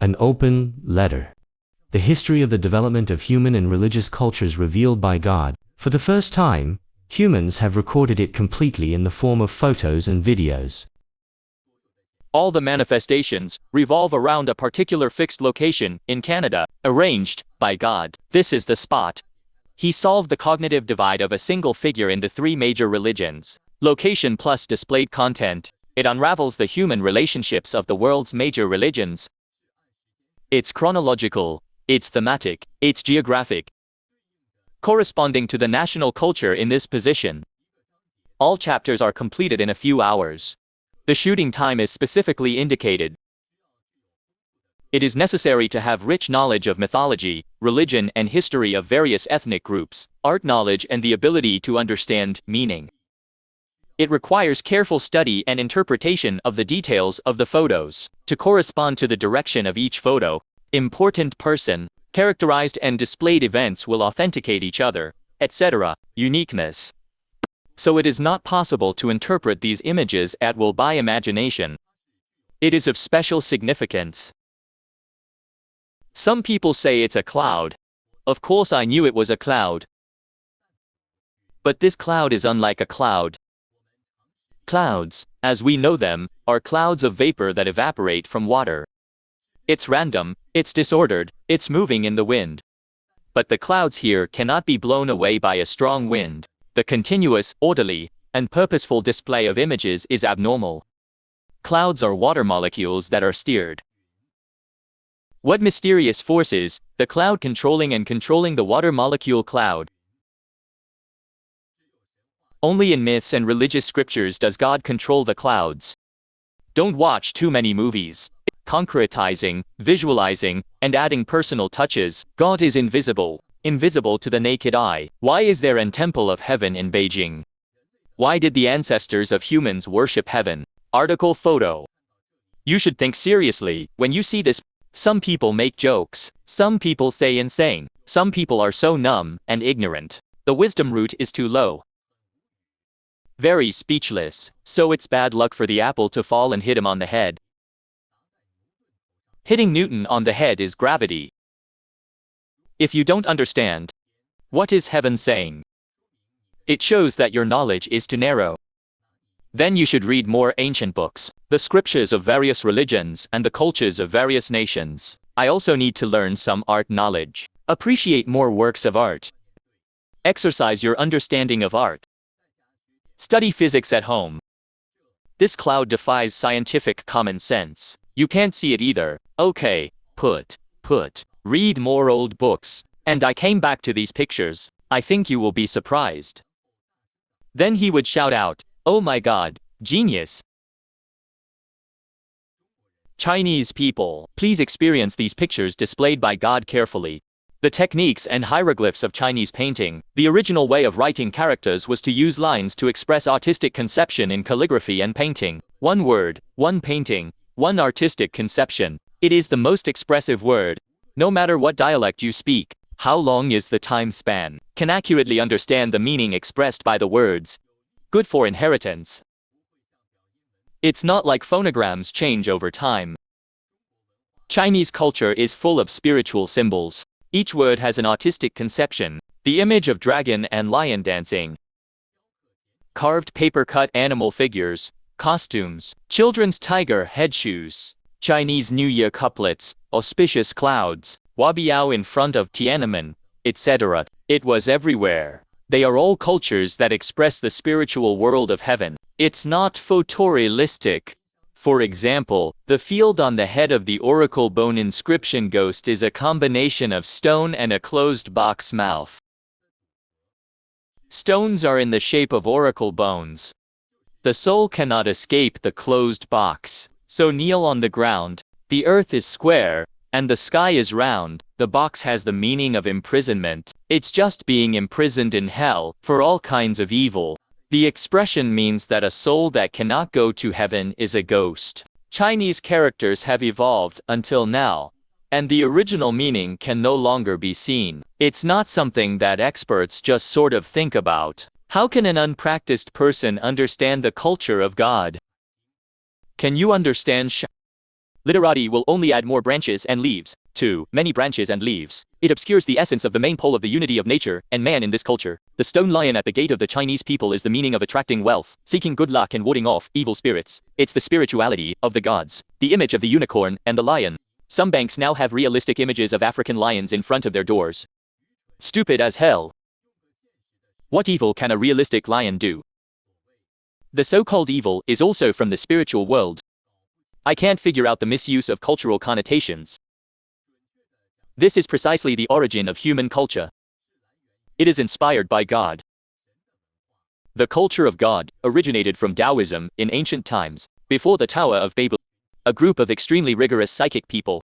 An open letter. The history of the development of human and religious cultures revealed by God. For the first time, humans have recorded it completely in the form of photos and videos. All the manifestations revolve around a particular fixed location in Canada, arranged by God. This is the spot. He solved the cognitive divide of a single figure in the three major religions. Location plus displayed content. It unravels the human relationships of the world's major religions. It's chronological, it's thematic, it's geographic, corresponding to the national culture in this position. All chapters are completed in a few hours. The shooting time is specifically indicated. It is necessary to have rich knowledge of mythology, religion and history of various ethnic groups, art knowledge and the ability to understand meaning. It requires careful study and interpretation of the details of the photos, to correspond to the direction of each photo. Important person, characterized and displayed events will authenticate each other, etc. Uniqueness. So it is not possible to interpret these images at will by imagination. It is of special significance. Some people say it's a cloud. Of course I knew it was a cloud. But this cloud is unlike a cloud. Clouds, as we know them, are clouds of vapor that evaporate from water. It's random, it's disordered, it's moving in the wind. But the clouds here cannot be blown away by a strong wind. The continuous, orderly, and purposeful display of images is abnormal. Clouds are water molecules that are steered. What mysterious forces, the cloud controlling the water molecule cloud? Only in myths and religious scriptures does God control the clouds. Don't watch too many movies. Concretizing, visualizing, and adding personal touches. God is invisible, invisible to the naked eye. Why is there a temple of heaven in Beijing? Why did the ancestors of humans worship heaven? Article photo. You should think seriously when you see this. Some people make jokes. Some people say insane. Some people are so numb and ignorant. The wisdom root is too low. Very speechless, so it's bad luck for the apple to fall and hit him on the head. Hitting Newton on the head is gravity. If you don't understand, what is heaven saying? It shows that your knowledge is too narrow. Then you should read more ancient books, the scriptures of various religions and the cultures of various nations. I also need to learn some art knowledge. Appreciate more works of art. Exercise your understanding of art. Study physics at home. This cloud defies scientific common sense. You can't see it either. Okay, read more old books. And I came back to these pictures. I think you will be surprised. Then he would shout out, "Oh my God, genius!" Chinese people, please experience these pictures displayed by God carefully. The techniques and hieroglyphs of Chinese painting. The original way of writing characters was to use lines to express artistic conception in calligraphy and painting. One word, one painting, one artistic conception. It is the most expressive word. No matter what dialect you speak, how long is the time span, can accurately understand the meaning expressed by the words. Good for inheritance. It's not like phonograms change over time. Chinese culture is full of spiritual symbols. Each word has an artistic conception. The image of dragon and lion dancing. Carved paper-cut animal figures, costumes, children's tiger head shoes, Chinese New Year couplets, auspicious clouds, wabiao in front of Tiananmen, etc. It was everywhere. They are all cultures that express the spiritual world of heaven. It's not photorealistic. For example, the field on the head of the oracle bone inscription ghost is a combination of stone and a closed box mouth. Stones are in the shape of oracle bones. The soul cannot escape the closed box, so kneel on the ground. The earth is square, and the sky is round. The box has the meaning of imprisonment. It's just being imprisoned in hell, for all kinds of evil. The expression means that a soul that cannot go to heaven is a ghost. Chinese characters have evolved until now, and the original meaning can no longer be seen. It's not something that experts just sort of think about. How can an unpracticed person understand the culture of God? Can you understand Literati will only add more branches and leaves. 2. Many branches and leaves. It obscures the essence of the main pole of the unity of nature and man in this culture. The stone lion at the gate of the Chinese people is the meaning of attracting wealth, seeking good luck and warding off evil spirits. It's the spirituality of the gods. The image of the unicorn and the lion. Some banks now have realistic images of African lions in front of their doors. Stupid as hell. What evil can a realistic lion do? The so-called evil is also from the spiritual world. I can't figure out the misuse of cultural connotations. This is precisely the origin of human culture. It is inspired by God. The culture of God originated from Taoism in ancient times, before the Tower of Babel. A group of extremely rigorous psychic people.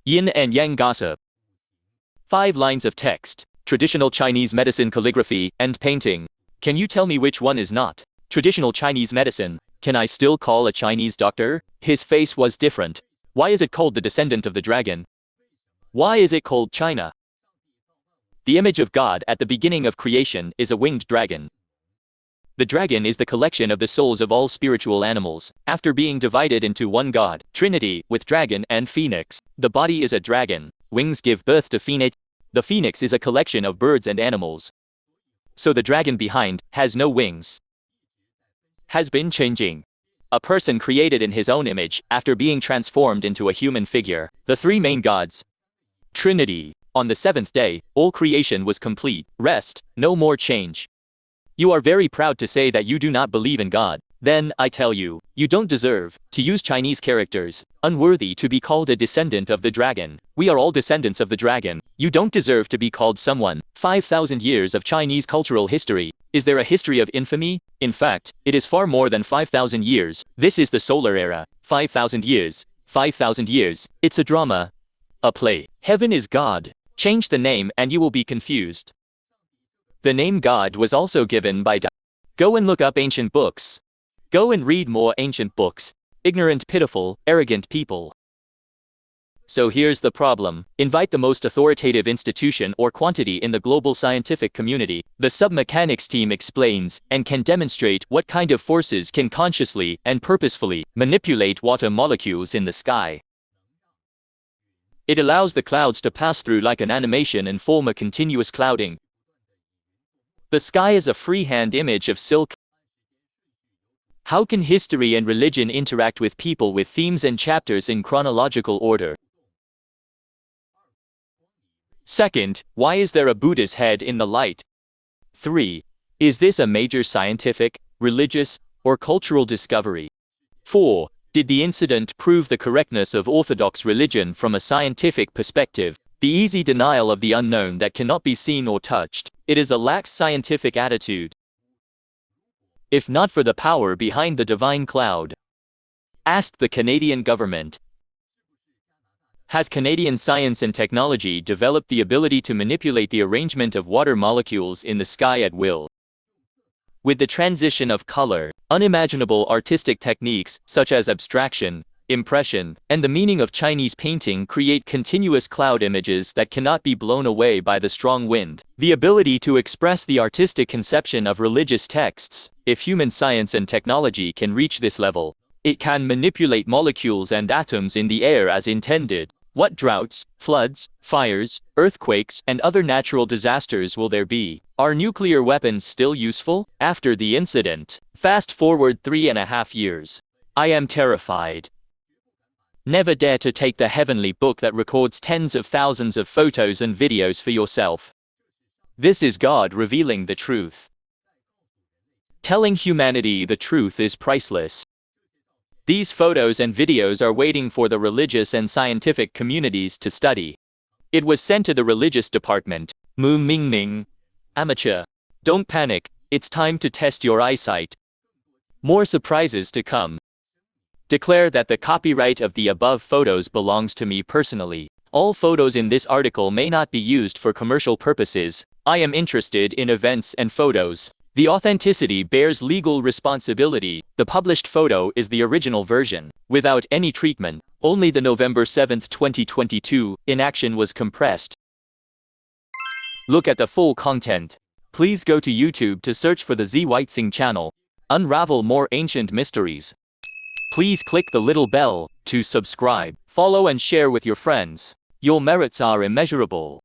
Yin and Yang gossip. 5 lines of text. Traditional Chinese medicine, calligraphy, and painting. Can you tell me which one is not? Traditional Chinese medicine. Can I still call a Chinese doctor? His face was different. Why is it called the descendant of the dragon? Why is it called China? The image of God at the beginning of creation is a winged dragon. The dragon is the collection of the souls of all spiritual animals, after being divided into one God, Trinity, with dragon and phoenix. The body is a dragon. Wings give birth to phoenix. The phoenix is a collection of birds and animals. So the dragon behind has no wings. Has been changing. A person created in his own image, after being transformed into a human figure. The 3 main gods. Trinity. On the 7th day, all creation was complete. Rest, no more change. You are very proud to say that you do not believe in God. Then, I tell you, you don't deserve to use Chinese characters, unworthy to be called a descendant of the dragon. We are all descendants of the dragon. You don't deserve to be called someone. 5,000 years of Chinese cultural history. Is there a history of infamy? In fact, it is far more than 5,000 years. This is the solar era. 5,000 years. 5,000 years. It's a drama. A play. Heaven is God. Change the name and you will be confused. The name God was also given by Tao. Go and look up ancient books. Go and read more ancient books. Ignorant, pitiful, arrogant people. So here's the problem. Invite the most authoritative institution or quantity in the global scientific community. The submechanics team explains and can demonstrate what kind of forces can consciously and purposefully manipulate water molecules in the sky. It allows the clouds to pass through like an animation and form a continuous clouding. The sky is a freehand image of silk. How can history and religion interact with people with themes and chapters in chronological order? Second, why is there a Buddha's head in the light? 3. Is this a major scientific, religious, or cultural discovery? 4. Did the incident prove the correctness of orthodox religion from a scientific perspective? The easy denial of the unknown that cannot be seen or touched. It is a lax scientific attitude. If not for the power behind the divine cloud. Asked the Canadian government. Has Canadian science and technology developed the ability to manipulate the arrangement of water molecules in the sky at will? With the transition of color, unimaginable artistic techniques such as abstraction, impression, and the meaning of Chinese painting create continuous cloud images that cannot be blown away by the strong wind. The ability to express the artistic conception of religious texts. If human science and technology can reach this level, it can manipulate molecules and atoms in the air as intended. What droughts, floods, fires, earthquakes, and other natural disasters will there be? Are nuclear weapons still useful? After the incident, fast forward 3.5 years. I am terrified. Never dare to take the heavenly book that records tens of thousands of photos and videos for yourself. This is God revealing the truth. Telling humanity the truth is priceless. These photos and videos are waiting for the religious and scientific communities to study. It was sent to the religious department. Mu Mingming. Amateur. Don't panic, it's time to test your eyesight. More surprises to come. Declare that the copyright of the above photos belongs to me personally. All photos in this article may not be used for commercial purposes. I am interested in events and photos. The authenticity bears legal responsibility. The published photo is the original version, without any treatment. Only the November 7, 2022, inaction was compressed. Look at the full content. Please go to YouTube to search for the Z Whitesing channel. Unravel more ancient mysteries. Please click the little bell to subscribe, follow and share with your friends. Your merits are immeasurable.